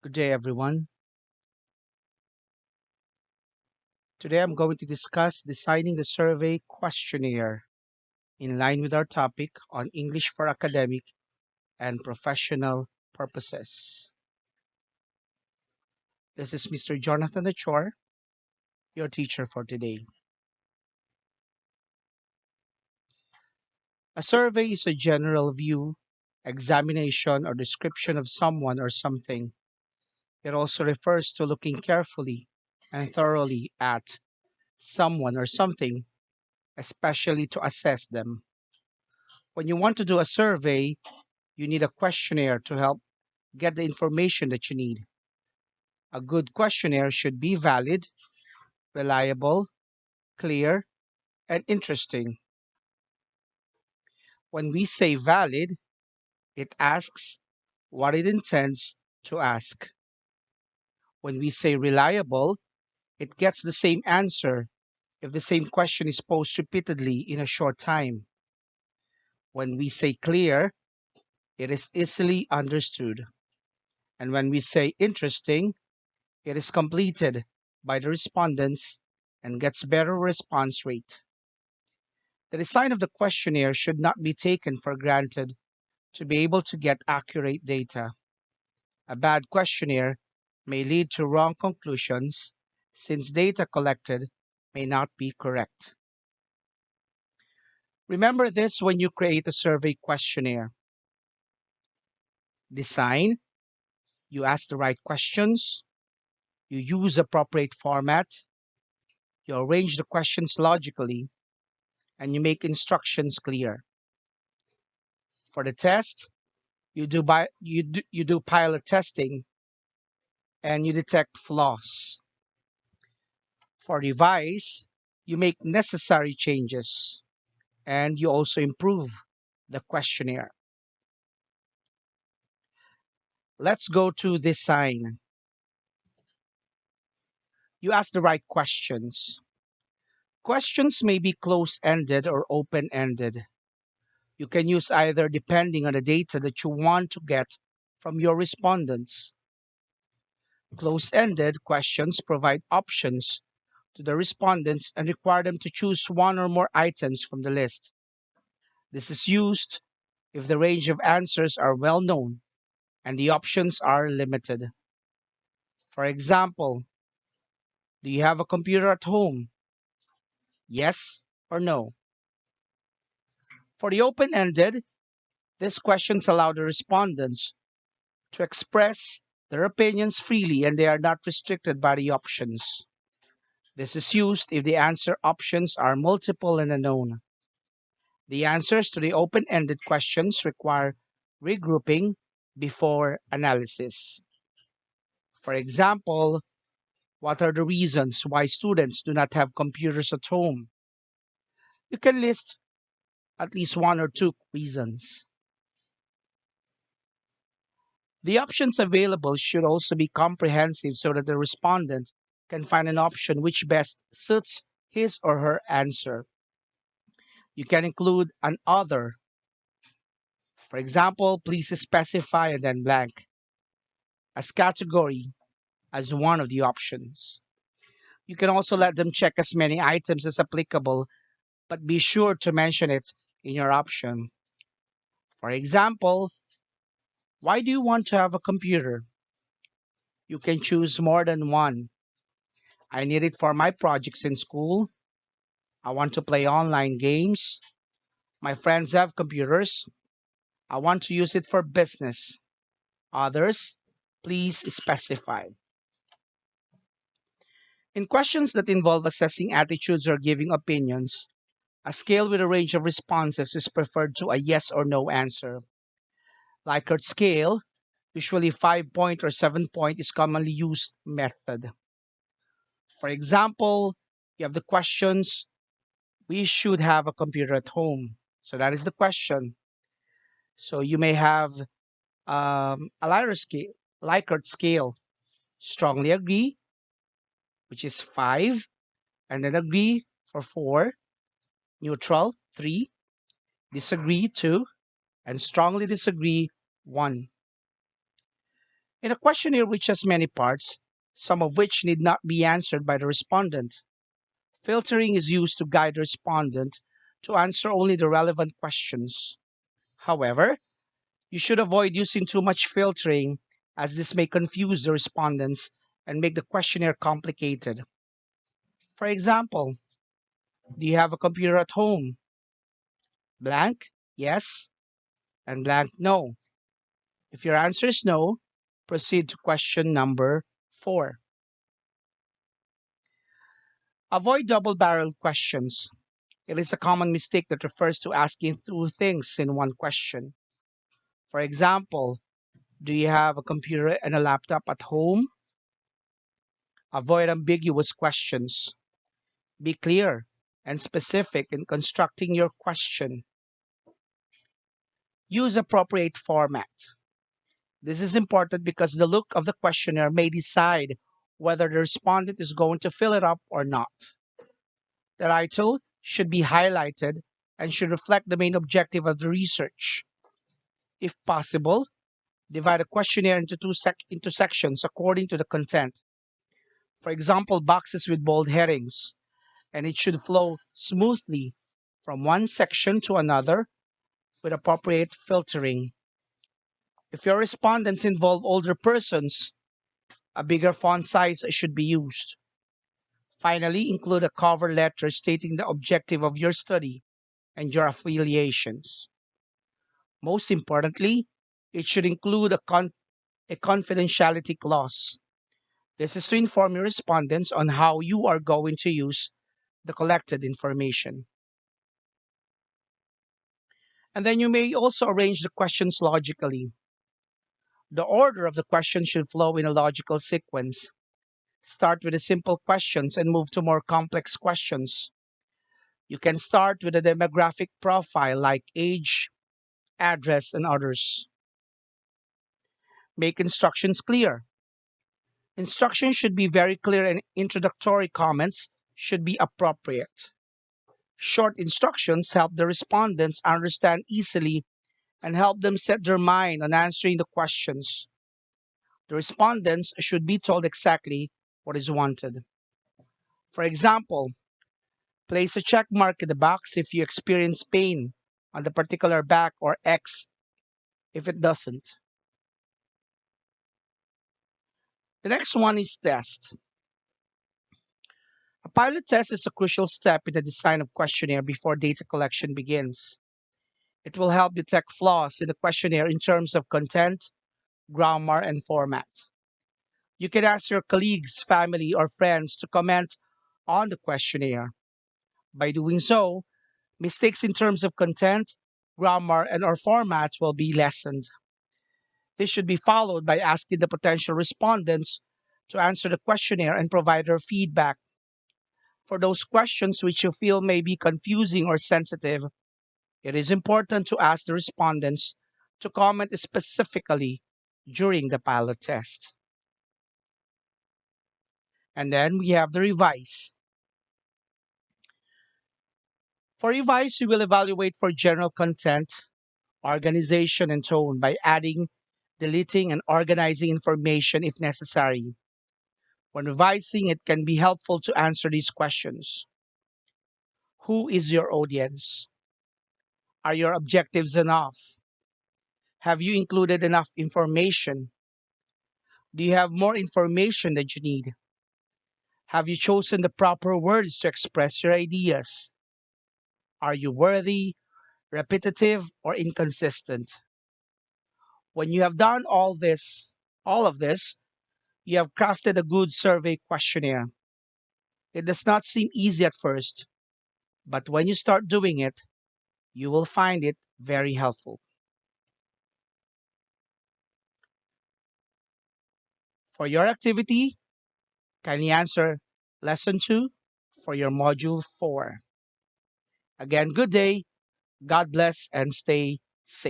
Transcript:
Good day, everyone. Today I'm going to discuss designing the survey questionnaire in line with our topic on English for academic and professional purposes. This is Mr. Jonathan Achor, your teacher for today. A survey is a general view, examination, or description of someone or something. It also refers to looking carefully and thoroughly at someone or something, especially to assess them. When you want to do a survey, you need a questionnaire to help get the information that you need. A good questionnaire should be valid, reliable, clear, and interesting. When we say valid, it asks what it intends to ask. When we say reliable, it gets the same answer if the same question is posed repeatedly in a short time. When we say clear, it is easily understood. And when we say interesting, it is completed by the respondents and gets better response rate. The design of the questionnaire should not be taken for granted to be able to get accurate data. A bad questionnaire may lead to wrong conclusions since data collected may not be correct. Remember this when you create a survey questionnaire. Design, you ask the right questions, you use appropriate format, you arrange the questions logically, and you make instructions clear. For the test, you do pilot testing and you detect flaws. For revise, you make necessary changes and you also improve the questionnaire. Let's go to design. You ask the right questions. Questions may be close-ended or open-ended. You can use either depending on the data that you want to get from your respondents. Close-ended questions provide options to the respondents and require them to choose one or more items from the list. This is used if the range of answers are well known and the options are limited. For example, do you have a computer at home? Yes or no? For the open-ended, these questions allow the respondents to express their opinions freely and they are not restricted by the options. This is used if the answer options are multiple and unknown. The answers to the open-ended questions require regrouping before analysis. For example, what are the reasons why students do not have computers at home? You can list at least one or two reasons. The options available should also be comprehensive so that the respondent can find an option which best suits his or her answer. You can include an other. For example, please specify and then blank as category as one of the options. You can also let them check as many items as applicable, but be sure to mention it in your option. For example, why do you want to have a computer? You can choose more than one. I need it for my projects in school. I want to play online games. My friends have computers. I want to use it for business. Others, please specify. In questions that involve assessing attitudes or giving opinions, a scale with a range of responses is preferred to a yes or no answer. Likert scale, usually 5-point or 7-point, is commonly used method. For example, you have the questions, we should have a computer at home. So that is the question. So you may have a Likert scale, strongly agree, which is 5, and then agree for 4, neutral 3, disagree 2, and strongly disagree 1. In a questionnaire which has many parts, some of which need not be answered by the respondent, filtering is used to guide the respondent to answer only the relevant questions. However, you should avoid using too much filtering as this may confuse the respondents and make the questionnaire complicated. For example, do you have a computer at home? Blank, yes, and blank, no. If your answer is no, proceed to question number 4. Avoid double barreled questions. It is a common mistake that refers to asking two things in one question. For example, do you have a computer and a laptop at home? Avoid ambiguous questions. Be clear and specific in constructing your question. Use appropriate format. This is important because the look of the questionnaire may decide whether the respondent is going to fill it up or not. The title should be highlighted and should reflect the main objective of the research. If possible, divide a questionnaire into sections according to the content. For example, boxes with bold headings, and it should flow smoothly from one section to another with appropriate filtering. If your respondents involve older persons, a bigger font size should be used. Finally, include a cover letter stating the objective of your study and your affiliations. Most importantly, it should include a confidentiality clause. This is to inform your respondents on how you are going to use the collected information. And then you may also arrange the questions logically. The order of the questions should flow in a logical sequence. Start with the simple questions and move to more complex questions. You can start with a demographic profile like age, address, and others. Make instructions clear. Instructions should be very clear and introductory comments should be appropriate. Short instructions help the respondents understand easily and help them set their mind on answering the questions. The respondents should be told exactly what is wanted. For example, place a check mark in the box if you experience pain on the particular back or X if it doesn't. The next one is test. A pilot test is a crucial step in the design of questionnaire before data collection begins. It will help detect flaws in the questionnaire in terms of content, grammar, and format. You can ask your colleagues, family, or friends to comment on the questionnaire. By doing so, mistakes in terms of content, grammar, and or format will be lessened. This should be followed by asking the potential respondents to answer the questionnaire and provide their feedback. For those questions which you feel may be confusing or sensitive, it is important to ask the respondents to comment specifically during the pilot test. And then we have the revise. For revise, we will evaluate for general content, organization, and tone by adding, deleting, and organizing information if necessary. When revising, it can be helpful to answer these questions. Who is your audience? Are your objectives enough? Have you included enough information? Do you have more information that you need? Have you chosen the proper words to express your ideas? Are you worthy, repetitive, or inconsistent? When you have done all of this, you have crafted a good survey questionnaire. It does not seem easy at first, but when you start doing it, you will find it very helpful. For your activity, kindly answer Lesson 2 for your Module 4. Again, good day, God bless, and stay safe.